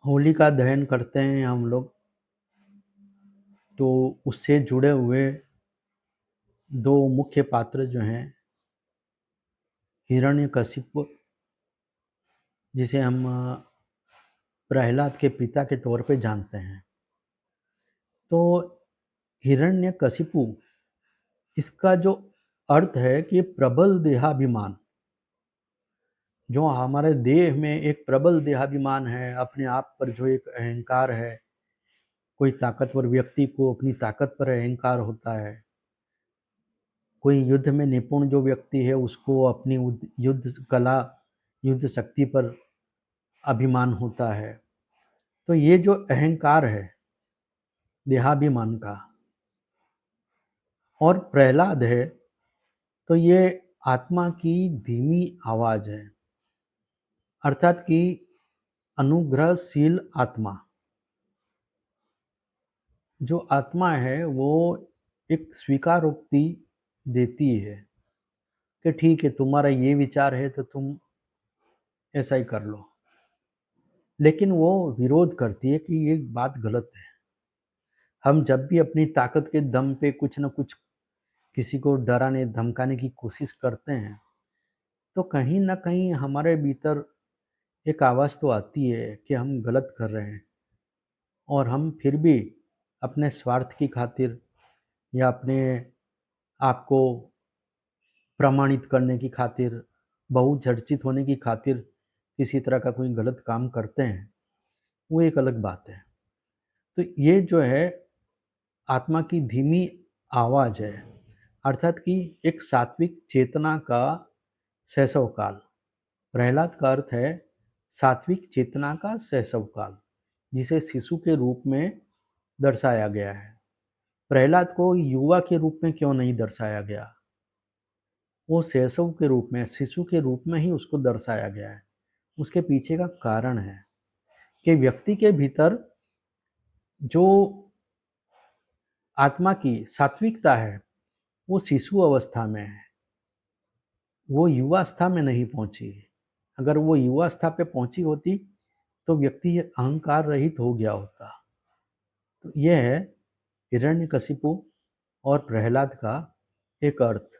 होलिका दहन करते हैं हम लोग, तो उससे जुड़े हुए दो मुख्य पात्र जो हैं, हिरण्यकशिपु, जिसे हम प्रहलाद के पिता के तौर पे जानते हैं। तो हिरण्यकशिपु, इसका जो अर्थ है कि प्रबल देहाभिमान, जो हमारे देह में एक प्रबल देहाभिमान है, अपने आप पर जो एक अहंकार है, कोई ताकतवर व्यक्ति को अपनी ताकत पर अहंकार होता है, कोई युद्ध में निपुण जो व्यक्ति है उसको अपनी युद्ध कला, युद्ध शक्ति पर अभिमान होता है। तो ये जो अहंकार है देहाभिमान का, और प्रहलाद है, तो ये आत्मा की धीमी आवाज है, अर्थात कि अनुग्रहशील आत्मा। जो आत्मा है वो एक स्वीकारोक्ति देती है कि ठीक है, तुम्हारा ये विचार है तो तुम ऐसा ही कर लो, लेकिन वो विरोध करती है कि ये बात गलत है। हम जब भी अपनी ताकत के दम पे कुछ न कुछ किसी को डराने धमकाने की कोशिश करते हैं, तो कहीं न कहीं हमारे भीतर एक आवाज़ तो आती है कि हम गलत कर रहे हैं, और हम फिर भी अपने स्वार्थ की खातिर या अपने आप को प्रमाणित करने की खातिर, बहुचर्चित होने की खातिर किसी तरह का कोई गलत काम करते हैं, वो एक अलग बात है। तो ये जो है आत्मा की धीमी आवाज़ है, अर्थात कि एक सात्विक चेतना का शैशव काल। प्रहलाद का अर्थ है सात्विक चेतना का शैशव काल, जिसे शिशु के रूप में दर्शाया गया है। प्रहलाद को युवा के रूप में क्यों नहीं दर्शाया गया? वो शैशव के रूप में, शिशु के रूप में ही उसको दर्शाया गया है। उसके पीछे का कारण है कि व्यक्ति के भीतर जो आत्मा की सात्विकता है, वो शिशु अवस्था में है, वो युवावस्था में नहीं पहुंची। अगर वो युवावस्था पे पहुंची होती तो व्यक्ति अहंकार रहित हो गया होता। तो यह है हिरण्यकशिपु और प्रहलाद का एक अर्थ।